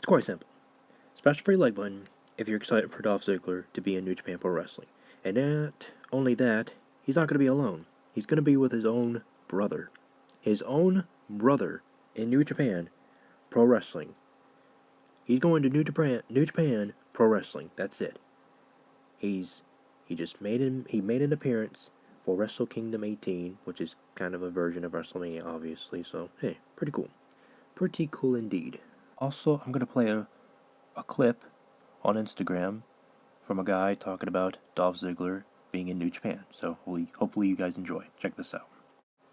It's quite simple. Smash the free like button if you're excited for Dolph Ziggler to be in New Japan Pro Wrestling. And not only that, he's not going to be alone. He's going to be with his own brother. His own brother in New Japan Pro Wrestling. He's going to New Japan Pro Wrestling. That's it. He made an appearance for Wrestle Kingdom 18, which is kind of a version of WrestleMania, obviously. So hey, pretty cool. Pretty cool indeed. Also, I'm gonna play a clip on Instagram from a guy talking about Dolph Ziggler being in New Japan. So hopefully you guys enjoy. Check this out.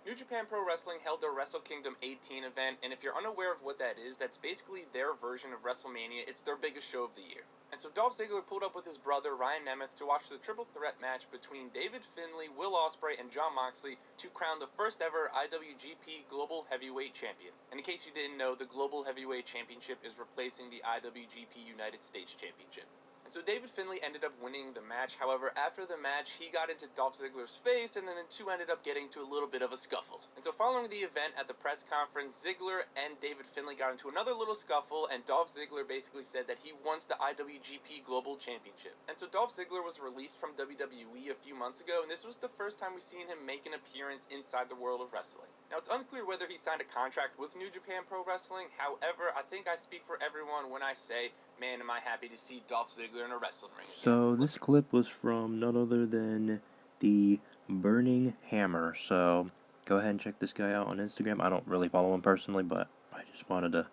New Japan Pro Wrestling held their Wrestle Kingdom 18 event, and if you're unaware of what that is, that's basically their version of WrestleMania. It's their biggest show of the year. And so Dolph Ziggler pulled up with his brother Ryan Nemeth to watch the triple threat match between David Finlay, Will Ospreay, and Jon Moxley to crown the first ever IWGP Global Heavyweight Champion. And in case you didn't know, the Global Heavyweight Championship is replacing the IWGP United States Championship. And so David Finlay ended up winning the match. However, after the match, he got into Dolph Ziggler's face, and then the two ended up getting into a little bit of a scuffle. And so following the event at the press conference, Ziggler and David Finlay got into another little scuffle, and Dolph Ziggler basically said that he wants the IWGP Global Championship. And so Dolph Ziggler was released from WWE a few months ago, and this was the first time we've seen him make an appearance inside the world of wrestling. Now, it's unclear whether he signed a contract with New Japan Pro Wrestling. However, I think I speak for everyone when I say, man, am I happy to see Dolph Ziggler in a wrestling ring again. So this clip was from none other than the Burning Hammer. So go ahead and check this guy out on Instagram. I don't really follow him personally, but I just wanted to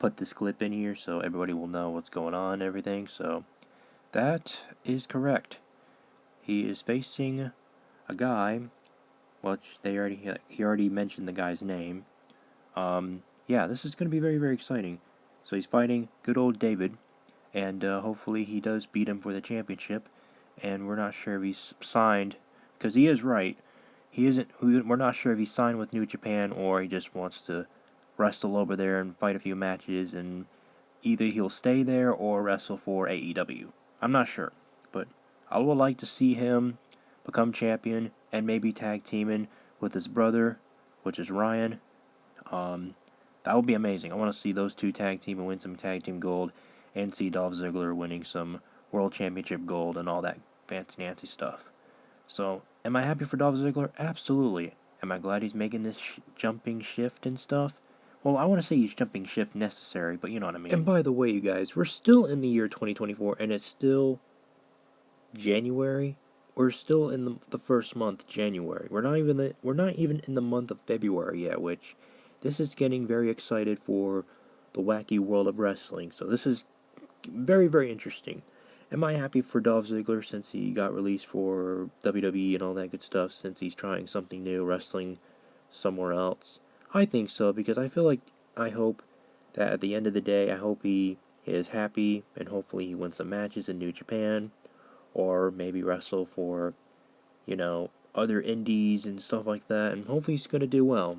put this clip in here so everybody will know what's going on and everything. So that is correct. He is facing a guy, which he already mentioned the guy's name. Yeah, this is going to be very, very exciting. So he's fighting good old David, and hopefully he does beat him for the championship. And we're not sure if he's signed, because he is right. He isn't. We're not sure if he's signed with New Japan or he just wants to wrestle over there and fight a few matches, and either he'll stay there or wrestle for AEW. I'm not sure, but I would like to see him become champion and maybe tag teaming with his brother, which is Ryan. That would be amazing. I want to see those two tag team and win some tag team gold, and see Dolph Ziggler winning some world championship gold and all that fancy stuff. So, am I happy for Dolph Ziggler? Absolutely. Am I glad he's making this jumping shift and stuff? Well, I want to say he's jumping shift necessary, but you know what I mean. And by the way, you guys, we're still in the year 2024, and it's still January. We're still in the first month, January. We're not even in the month of February yet, which this is getting very excited for the wacky world of wrestling. So this is very, very interesting. Am I happy for Dolph Ziggler since he got released for WWE and all that good stuff, since he's trying something new, wrestling somewhere else? I think so, because I hope that at the end of the day, I hope he is happy, and hopefully he wins some matches in New Japan, or maybe wrestle for, other indies and stuff like that, and hopefully he's going to do well.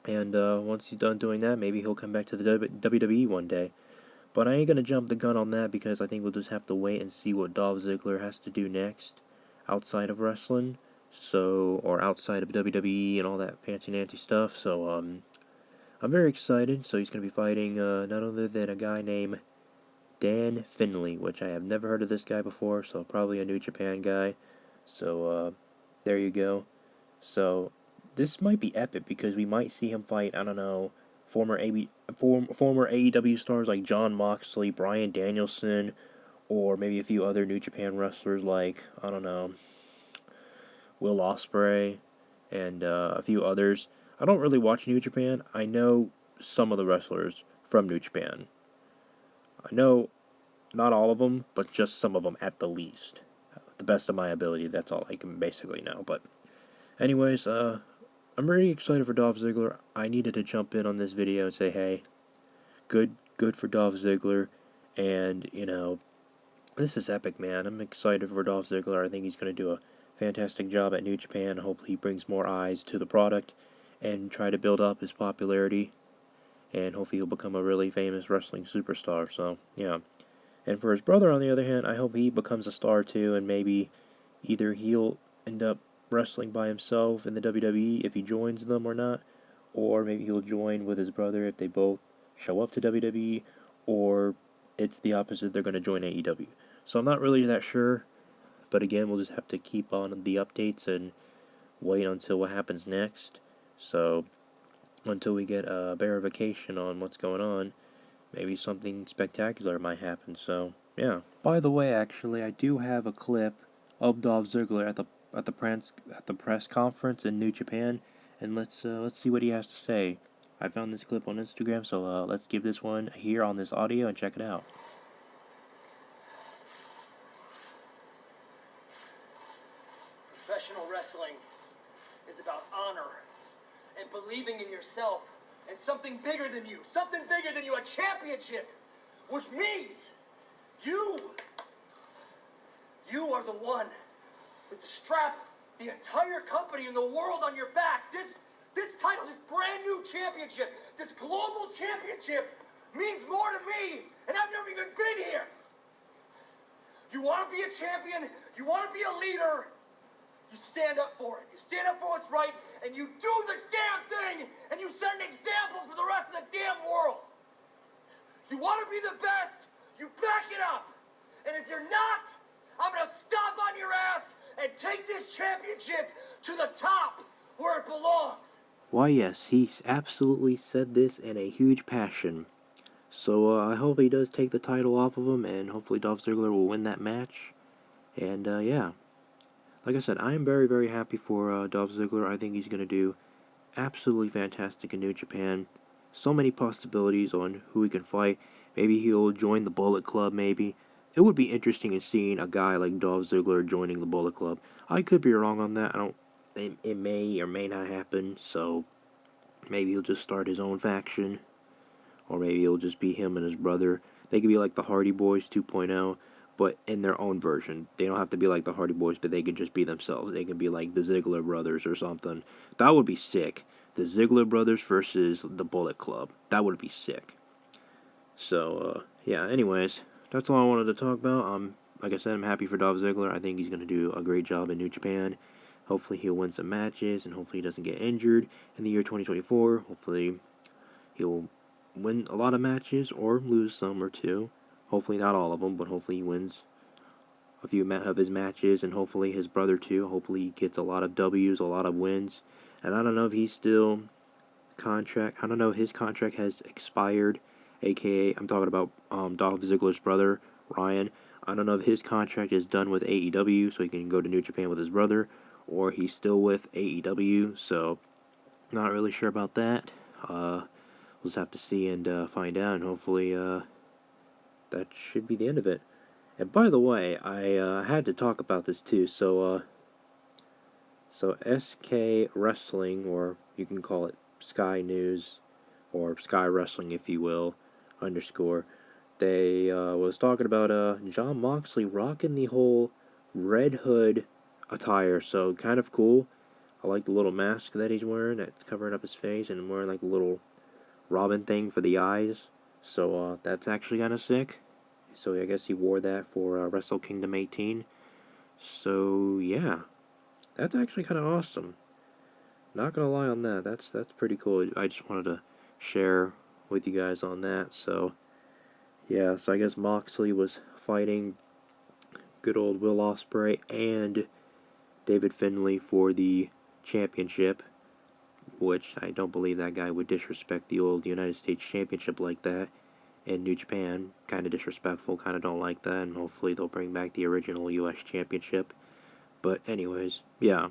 And once he's done doing that, maybe he'll come back to the WWE one day. But I ain't going to jump the gun on that, because I think we'll just have to wait and see what Dolph Ziggler has to do next outside of wrestling. Or outside of WWE and all that fancy stuff. So, I'm very excited. So he's going to be fighting none other than a guy named Dan Finlay, which I have never heard of this guy before, so probably a New Japan guy. So, there you go. So, this might be epic, because we might see him fight, I don't know, former AEW stars like Jon Moxley, Bryan Danielson, or maybe a few other New Japan wrestlers like, I don't know, Will Ospreay, and a few others. I don't really watch New Japan. I know some of the wrestlers from New Japan. I know not all of them, but just some of them at the least. The best of my ability, that's all I can basically know. But anyways, I'm really excited for Dolph Ziggler. I needed to jump in on this video and say, hey, good for Dolph Ziggler. And, this is epic, man. I'm excited for Dolph Ziggler. I think he's going to do a fantastic job at New Japan. Hopefully he brings more eyes to the product and try to build up his popularity. And hopefully he'll become a really famous wrestling superstar. So, yeah. And for his brother, on the other hand, I hope he becomes a star too, and maybe either he'll end up wrestling by himself in the WWE if he joins them or not, or maybe he'll join with his brother if they both show up to WWE, or it's the opposite, they're going to join AEW. So I'm not really that sure, but again, we'll just have to keep on the updates and wait until what happens next. So until we get a verification on what's going on, maybe something spectacular might happen. So yeah. By the way, actually, I do have a clip of Dolph Ziggler at the press conference in New Japan, and let's see what he has to say. I found this clip on Instagram, so let's give this one here on this audio and check it out. Professional wrestling is about honor and believing in yourself and something bigger than you, a championship, which means you are the one with the strap, the entire company in the world on your back. This title, this brand new championship, this global championship means more to me, and I've never even been here. You want to be a champion, you want to be a leader, you stand up for it. You stand up for what's right, and you do the damn thing, and you set an example for the rest of the damn world. You want to be the best, you back it up. And if you're not, I'm going to stomp on your ass and take this championship to the top where it belongs. Why, yes, he absolutely said this in a huge passion. So I hope he does take the title off of him, and hopefully Dolph Ziggler will win that match. And yeah. Like I said, I am very, very happy for Dolph Ziggler. I think he's going to do absolutely fantastic in New Japan. So many possibilities on who he can fight. Maybe he'll join the Bullet Club, maybe. It would be interesting in seeing a guy like Dolph Ziggler joining the Bullet Club. I could be wrong on that. It may or may not happen, so maybe he'll just start his own faction. Or maybe it'll just be him and his brother. They could be like the Hardy Boys 2.0. But in their own version. They don't have to be like the Hardy Boys, but they can just be themselves. They can be like the Ziggler brothers or something. That would be sick. The Ziggler brothers versus the Bullet Club. That would be sick. So, yeah, anyways, that's all I wanted to talk about. Like I said, I'm happy for Dolph Ziggler. I think he's going to do a great job in New Japan. Hopefully he'll win some matches, and hopefully he doesn't get injured in the year 2024. Hopefully he'll win a lot of matches or lose some or two. Hopefully not all of them, but hopefully he wins a few of his matches, and hopefully his brother too. Hopefully he gets a lot of W's, a lot of wins. And I don't know if he's still I don't know if his contract has expired, aka I'm talking about Dolph Ziggler's brother, Ryan. I don't know if his contract is done with AEW, so he can go to New Japan with his brother, or he's still with AEW. So not really sure about that. We'll just have to see and find out, and hopefully that should be the end of it. And by the way, I had to talk about this too. So SK Wrestling, or you can call it Sky News, or Sky Wrestling if you will, _. They was talking about Jon Moxley rocking the whole Red Hood attire. So kind of cool. I like the little mask that he's wearing that's covering up his face, and wearing like a little Robin thing for the eyes. So that's actually kind of sick. So I guess he wore that for Wrestle Kingdom 18. So yeah, that's actually kind of awesome. Not gonna lie on that. That's pretty cool. I just wanted to share with you guys on that. So yeah, so I guess Moxley was fighting good old Will Ospreay and David Finlay for the championship, which I don't believe that guy would disrespect the old United States Championship like that in New Japan. Kind of disrespectful, kind of don't like that, and hopefully they'll bring back the original US Championship. But anyways, yeah.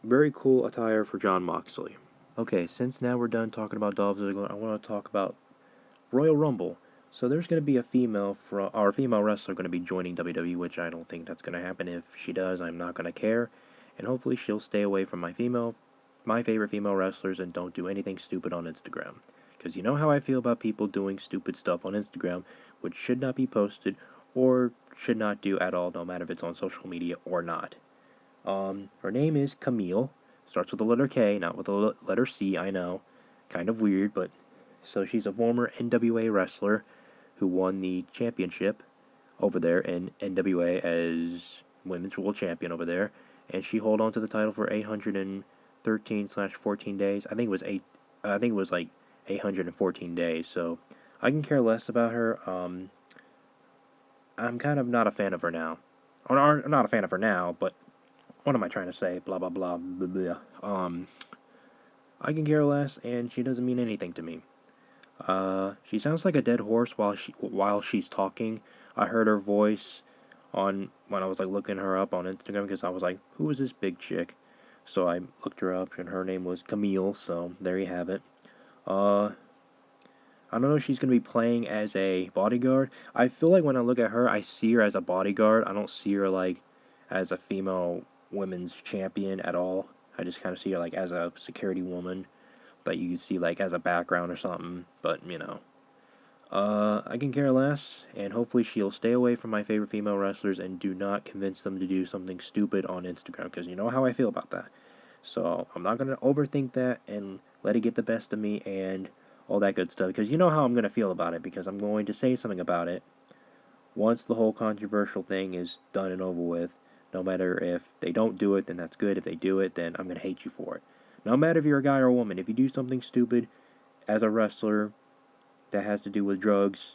Very cool attire for Jon Moxley. Okay, since now we're done talking about Dolph Ziggler, I want to talk about Royal Rumble. So there's going to be a female wrestler going to be joining WWE, which I don't think that's going to happen. If she does, I'm not going to care. And hopefully she'll stay away from my favorite female wrestlers, and don't do anything stupid on Instagram. Because you know how I feel about people doing stupid stuff on Instagram, which should not be posted, or should not do at all, no matter if it's on social media or not. Her name is Camille. Starts with the letter K, not with the letter C, I know. Kind of weird, but... So she's a former NWA wrestler who won the championship over there in NWA as Women's World Champion over there. And she held on to the title for 813/14 days. I think it was like 814 days. So I can care less about her. I'm kind of not a fan of her now. Or not a fan of her now, but what am I trying to say? Blah, blah, blah, blah, blah. I can care less, and she doesn't mean anything to me. She sounds like a dead horse while she's talking. I heard her voice when I was like looking her up on Instagram because I was like, who is this big chick? So I looked her up, and her name was Camille. So there you have it. I don't know if she's gonna be playing as a bodyguard. I feel like when I look at her, I see her as a bodyguard. I don't see her like as a female women's champion at all. I just kind of see her like as a security woman, but you see like as a background or something. But I can care less, and hopefully she'll stay away from my favorite female wrestlers and do not convince them to do something stupid on Instagram, because you know how I feel about that. So I'm not gonna overthink that and let it get the best of me and all that good stuff, because you know how I'm gonna feel about it, because I'm going to say something about it once the whole controversial thing is done and over with. No matter if they don't do it, then that's good. If they do it, then I'm gonna hate you for it. No matter if you're a guy or a woman, if you do something stupid as a wrestler that has to do with drugs,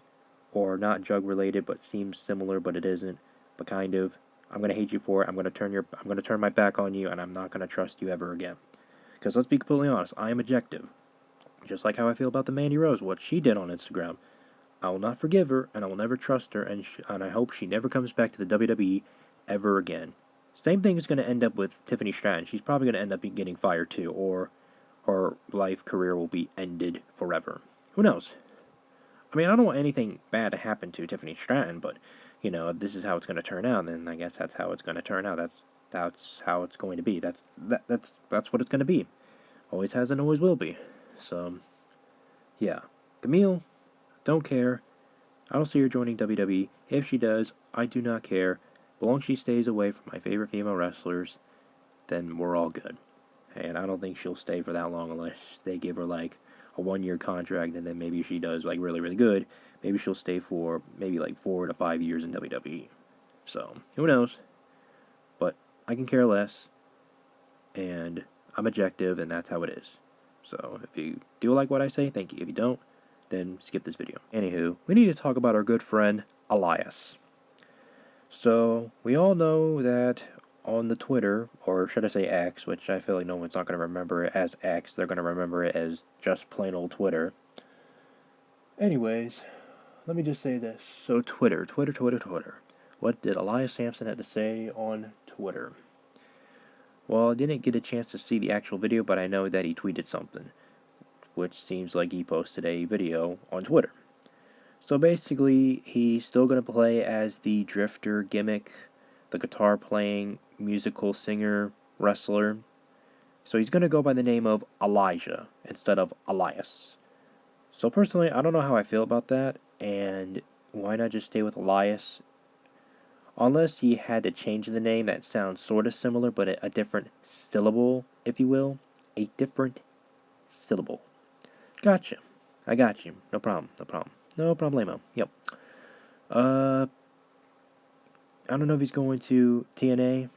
or not drug related but seems similar but it isn't, but kind of, I'm gonna hate you for it. I'm gonna turn my back on you, and I'm not gonna trust you ever again. Because let's be completely honest, I am objective. Just like how I feel about the Mandy Rose, what she did on Instagram. I will not forgive her, and I will never trust her, and I hope she never comes back to the WWE ever again. Same thing is going to end up with Tiffany Stratton. She's probably going to end up getting fired too, or her life career will be ended forever. Who knows? I mean, I don't want anything bad to happen to Tiffany Stratton, but if this is how it's going to turn out, then I guess that's how it's going to turn out. That's how it's going to be. That's what it's going to be. Always has and always will be. So, yeah. Camille, don't care. I don't see her joining WWE. If she does, I do not care. As long as she stays away from my favorite female wrestlers, then we're all good. And I don't think she'll stay for that long unless they give her like a 1-year contract, and then maybe she does like really, really good. Maybe she'll stay for maybe like 4 to 5 years in WWE. So, who knows? But I can care less. And I'm objective, and that's how it is. So, if you do like what I say, thank you. If you don't, then skip this video. Anywho, we need to talk about our good friend, Elias. So, we all know that on the Twitter, or should I say X, which I feel like no one's not going to remember it as X, they're going to remember it as just plain old Twitter. Anyways, let me just say this. So, Twitter. What did Elias Sampson have to say on Twitter? Well, I didn't get a chance to see the actual video, but I know that he tweeted something, which seems like he posted a video on Twitter. So basically, he's still going to play as the drifter gimmick, the guitar playing, musical singer, wrestler. So he's going to go by the name of Elijah instead of Elias. So personally, I don't know how I feel about that, and why not just stay with Elias? Unless he had to change the name that sounds sort of similar, but a different syllable, if you will. A different syllable. Gotcha. I got you. No problem. No problemo. Yep. I don't know if he's going to TNA.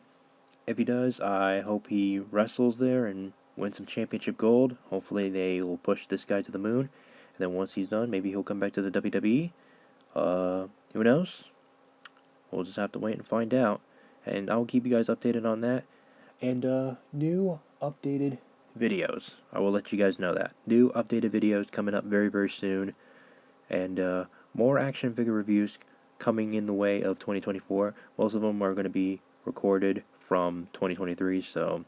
If he does, I hope he wrestles there and wins some championship gold. Hopefully they will push this guy to the moon. And then once he's done, maybe he'll come back to the WWE. Who knows? We'll just have to wait and find out. And I'll keep you guys updated on that. And new updated videos. I will let you guys know that. New updated videos coming up very, very soon. And more action figure reviews coming in the way of 2024. Most of them are going to be recorded from 2023, so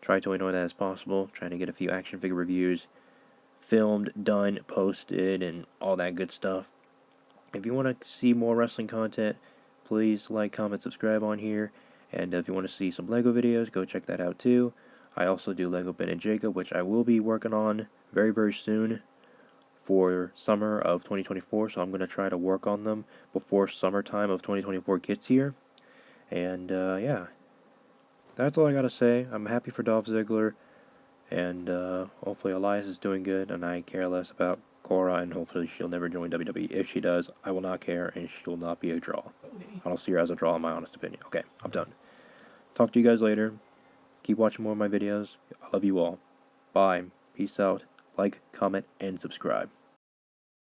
try to ignore that as possible. Trying to get a few action figure reviews filmed, done, posted, and all that good stuff. If you want to see more wrestling content, please like, comment, subscribe on here. And if you want to see some LEGO videos, go check that out too. I also do LEGO Ben and Jacob, which I will be working on very, very soon for summer of 2024. So I'm going to try to work on them before summertime of 2024 gets here. And yeah, that's all I got to say. I'm happy for Dolph Ziggler. And hopefully Elias is doing good. And I care less about Cora, and hopefully she'll never join WWE. If she does, I will not care, and she will not be a draw. I don't see her as a draw, in my honest opinion. Okay, I'm done. Talk to you guys later. Keep watching more of my videos. I love you all. Bye. Peace out. Like, comment, and subscribe.